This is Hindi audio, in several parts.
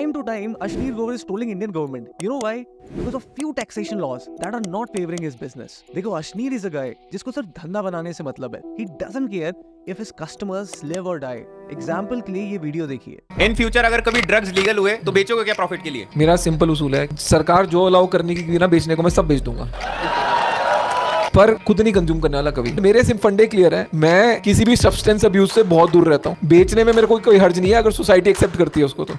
Time to time, Ashneer Grover is trolling Indian government. You know why? Because of few taxation laws that are not favoring his business. देखो, Ashneer is a guy जिसको सिर्फ धंधा बनाने से मतलब है. He doesn't care if his customers live or die. Example के लिए ये वीडियो देखिए. इन फ्यूचर अगर कभी ड्रग्स लीगल हुए तो बेचोगे क्या प्रॉफिट के लिए? मेरा सिंपल उसूल है, सरकार जो अलाउ करने की ना बेचने को मैं सब बेच दूंगा, पर खुद नहीं कंज्यूम करने वाला कभी. मेरे सिर्फ फंडे क्लियर है, मैं किसी भी सब्सटेंस अब्यूज से बहुत दूर रहता हूँ. बेचने में मेरे को कोई हर्ज नहीं है अगर सोसाइटी एक्सेप्ट करती है उसको तो.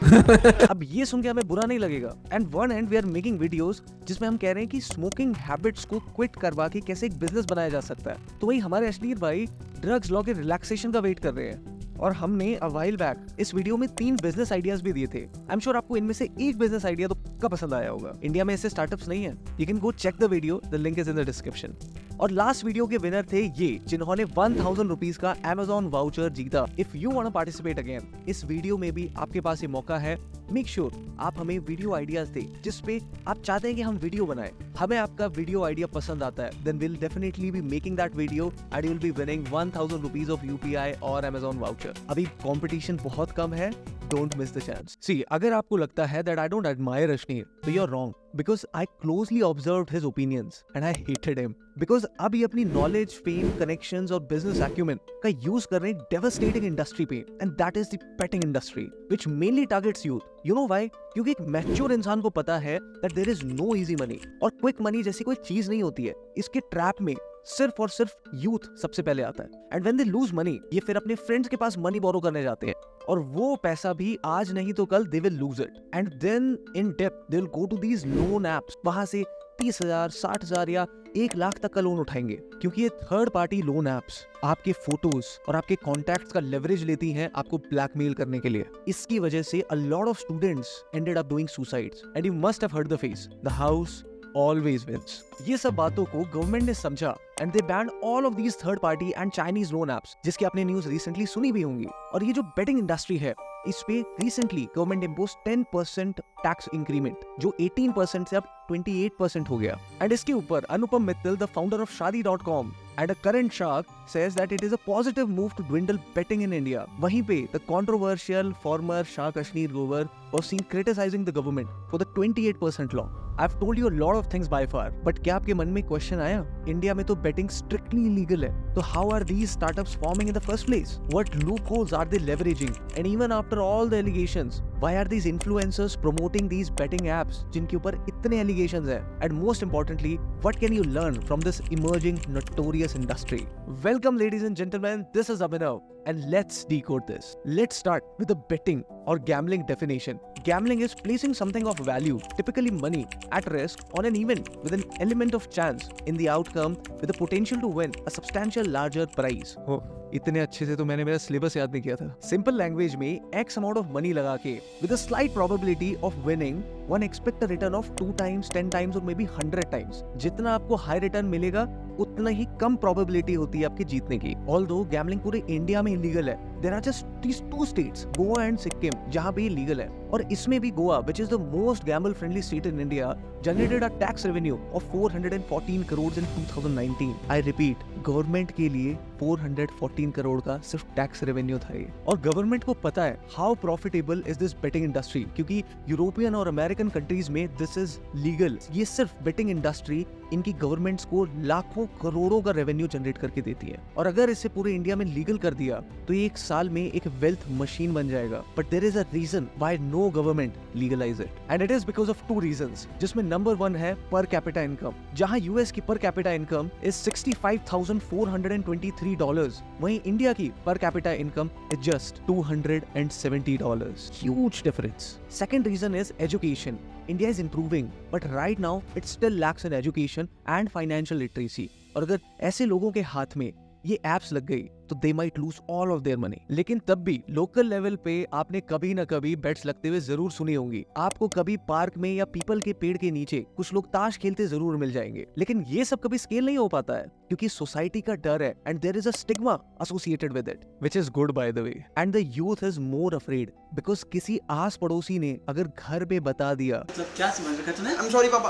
अब ये सुन के हमें बुरा नहीं लगेगा. And one and we are making videos जिसमें हम कह रहे हैं कि स्मोकिंग हैबिट्स को क्विट करवा के कैसे एक बिजनेस बनाया जा सकता है. तो वही हमारे अश्नीर भाई ड्रग्स लॉ के रिलैक्सेशन का वेट कर रहे हैं. और हमने अ व्हाइल बैक इस वीडियो में 3 बिजनेस आइडियाज भी दिए थे. आई एम श्योर आपको इनमें से एक बिजनेस आइडिया तो पक्का पसंद आया होगा. इंडिया में ऐसे स्टार्टअप्स नहीं है. You can go check the video, the link is in the description. और लास्ट वीडियो के विनर थे ये, जिन्होंने 1000 रुपीज का Amazon वाउचर जीता. If you want to participate again, इस वीडियो में भी आपके पास ये मौका है. मेक श्योर आप हमें वीडियो आइडियाज दें जिसपे आप चाहते हैं कि हम वीडियो बनाएं. हमें आपका वीडियो आइडिया पसंद आता है, then will definitely be making that video and you will be winning 1000 rupees of UPI और Amazon वाउचर. अभी कंपटीशन बहुत कम है. Don't miss the chance. See, अगर आपको लगता है that I don't admire Ashneer, तो you're wrong. Because I closely observed his opinions and I hated him. Because अब ये अपनी knowledge, fame, connections और business acumen का use कर रहे हैं devastating industry पे, and that is the betting industry, which mainly targets youth. You know why? क्योंकि एक mature इंसान को पता है that there is no easy money और quick money जैसी कोई चीज नहीं होती है. इसके ट्रैप में सिर्फ और सिर्फ यूथ सबसे पहले आता है. And when they lose money, ये फिर अपने फ्रेंड्स के पास मनी बोरो करने जाते हैं और वो पैसा भी आज नहीं तो कल they will lose it. And then in depth they will go to these loan apps. वहां से 30,000, 60,000 या 1 लाख तक का लोन उठाएंगे, क्योंकि ये थर्ड पार्टी लोन एप्स आपके फोटोज और आपके कॉन्टैक्ट्स का लेवरेज लेती हैं आपको ब्लैकमेल करने के लिए. इसकी वजह से a lot of students ended up doing suicides. And you must have heard the face, the house always wins. ये सब बातों को गवर्नमेंट ने समझा and they ban all of these third party and Chinese loan apps, जिसकी आपने न्यूज रिसेंटली सुनी भी होंगी. और ये जो बेटिंग इंडस्ट्री है, इस पे recently government impose 10% tax increment, जो 18% से अब 28% हो गया. एंड इसके ऊपर Anupam Mittal, the founder of Shaadi.com and a current shark, says that it is a positive move to dwindle betting in India. वहीं पे the controversial former shark Ashneer Grover was seen criticizing the government for the 28% law. I've told you a lot of things by far, but क्या आपके मन में क्वेश्चन आया? इंडिया में तो betting strictly illegal है, तो how are these startups forming in the first place? What loopholes are they leveraging? And even after all the allegations, why are these influencers promoting these betting apps जिनके ऊपर इतने allegations हैं? And most importantly, what can you learn from this emerging notorious industry? Welcome ladies and gentlemen, this is Abhinav and let's decode this. Let's start with the betting or gambling definition. Gambling is placing something of value, typically money, at risk on an event with an element of chance in the outcome with the potential to win a substantial larger prize. Oh, इतने अच्छे से तो मैंने मेरा सिलेबस याद नहीं किया था. सिंपल लैंग्वेज में X amount of money लगा के with a slight probability of winning, one expect a return of 2 times, 10 times और maybe 100 times. जितना आपको हाई रिटर्न मिलेगा उतना ही कम प्रोबेबिलिटी होती है आपके जीतने की. ऑल्दो गैम्बलिंग पूरे इंडिया में इलीगल है, there are just these 2 states, Goa and Sikkim, जहां पे ये लीगल है. और इसमें भी Goa, which is the most gamble friendly state in India, generated a tax revenue of 414 crores in 2019. I repeat, government के लिए 414 करोड़ का सिर्फ टैक्स रेवेन्यू था ये. और गवर्नमेंट को पता है how profitable is this betting industry, क्योंकि यूरोपियन और अमेरिकन कंट्रीज में दिस इज लीगल. ये सिर्फ बेटिंग इंडस्ट्री इनकी गवर्नमेंट्स को लाखों करोड़ों का रेवेन्यू जनरेट करके देती है. और अगर इसे पूरे इंडिया में लीगल कर दिया तो ये एक साल में एक वेल्थ मशीन बन जाएगा. But there is a reason why no government legalize it, and it is because of 2 reasons, जिसमें नंबर 1 है पर कैपिटा इनकम. जहां यूएस की पर कैपिटा इनकम इज $65,423, वहीं इंडिया की per capita income is just $270. Huge difference. Second reason is education. India is improving, but right now it still lacks in education and financial literacy. और अगर ऐसे लोगों के हाथ में ये एप्स लग गई तो they might lose all of their money. लेकिन तब भी लोकल लेवल पे आपने कभी ना कभी बेट्स लगते हुए जरूर सुनी होंगी. आपको कभी पार्क में या पीपल के पेड़ के नीचे कुछ लोग ताश खेलते जरूर मिल जाएंगे. लेकिन ये सब कभी स्केल नहीं हो पाता है, क्योंकि सोसाइटी का डर है and there is a stigma associated with it, which is good by the way. And the youth is more afraid because किसी आस पड़ोसी ने अगर घर पे बता दिया. मतलब क्या समझ रखा तूने? I'm sorry पापा,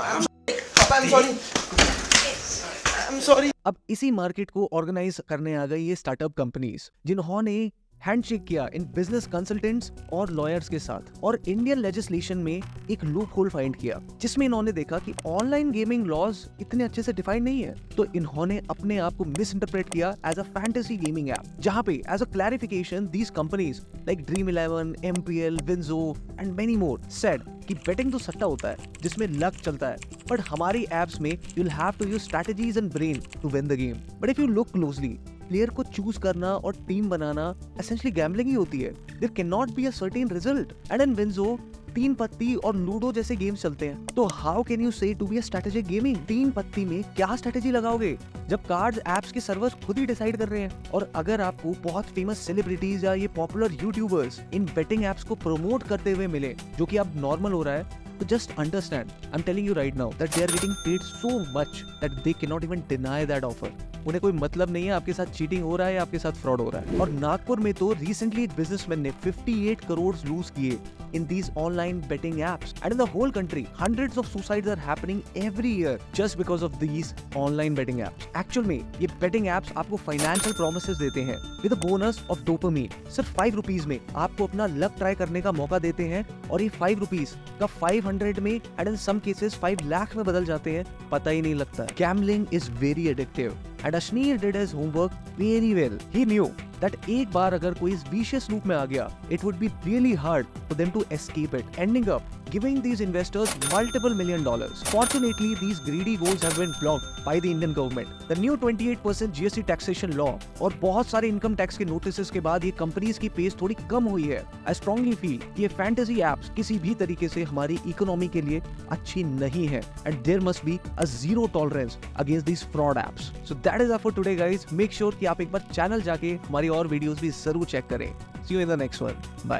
I'm sorry. अब इसी मार्केट को ऑर्गेनाइज करने आ गई ये स्टार्टअप कंपनीज, जिन्होंने हैंडशेक किया इन बिजनेस कंसल्टेंट्स और लॉयर्स के साथ और इंडियन लेजिस्लेशन में एक लूप होल फाइंड किया जिसमें इन्होंने देखा कि ऑनलाइन गेमिंग लॉज इतने अच्छे से डिफाइन नहीं है, तो इन्होंने अपने आप को मिस इंटरप्रेट किया as a fantasy gaming app, जहां पे as a clarification these companies like Dream11, MPL, Winzo and many more said कि बेटिंग तो सट्टा होता है जिसमें लक चलता है, बट हमारी एप्स में you'll have to use strategies and brain to win the game. But if you look closely, player को चूज करना और टीम बनाना एसेंशियली गैम्बलिंग ही होती है. There can not be a certain result. And in Winzo तीन पत्ती और लूडो जैसे गेम्स चलते हैं, तो how can you say to be a strategic gaming? तीन पत्ती में क्या स्ट्रेटेजी लगाओगे जब कार्ड्स एप्स के सर्वर्स खुद ही डिसाइड कर रहे हैं? और अगर आपको बहुत फेमस सेलिब्रिटीज या ये पॉपुलर यूट्यूबर्स इन बेटिंग एप्स को प्रमोट करते हुए मिले, जो कि अब नॉर्मल हो रहा है, तो just understand, I'm telling you right now that they are getting paid so much that they cannot even deny that offer. उन्हें कोई मतलब नहीं है आपके साथ चीटिंग हो रहा है या आपके साथ फ्रॉड हो रहा है. और नागपुर में तो रिसेंटली एक बिजनेसमैन ने 58 करोड़ लूज किए in these online betting apps, and in the whole country hundreds of suicides are happening every year just because of these online betting apps. Actual में ये betting apps आपको financial promises देते हैं with a bonus of dopamine. सिर्फ 5 रुपीज में आपको अपना लक ट्राई करने का मौका देते हैं और ये 5 रुपीज का 500 में and in some cases 5 lakh में बदल जाते हैं, पता ही नहीं लगता. Gambling is very addictive. And Ashneer did his homework very well. He knew that एक बार अगर कोई इस vicious loop में आ गया, it would be really hard for them to escape it, ending up giving these investors multiple $1 million. Fortunately, these greedy goals have been blocked by the Indian government. The new 28% GST taxation law और बहुत सारे इनकम टैक्स के नोटिस के बाद ये कंपनीज की पेस थोड़ी कम हुई है. I strongly feel कि ये फैंटेसी एप्स किसी भी तरीके से हमारी इकोनॉमी के लिए अच्छी नहीं है, and there must be a zero tolerance against these fraud apps. So that is all for today, guys. Make sure कि आप एक बार चैनल जाके हमारी और वीडियोस भी जरूर चेक करें. See you in the next one. Bye.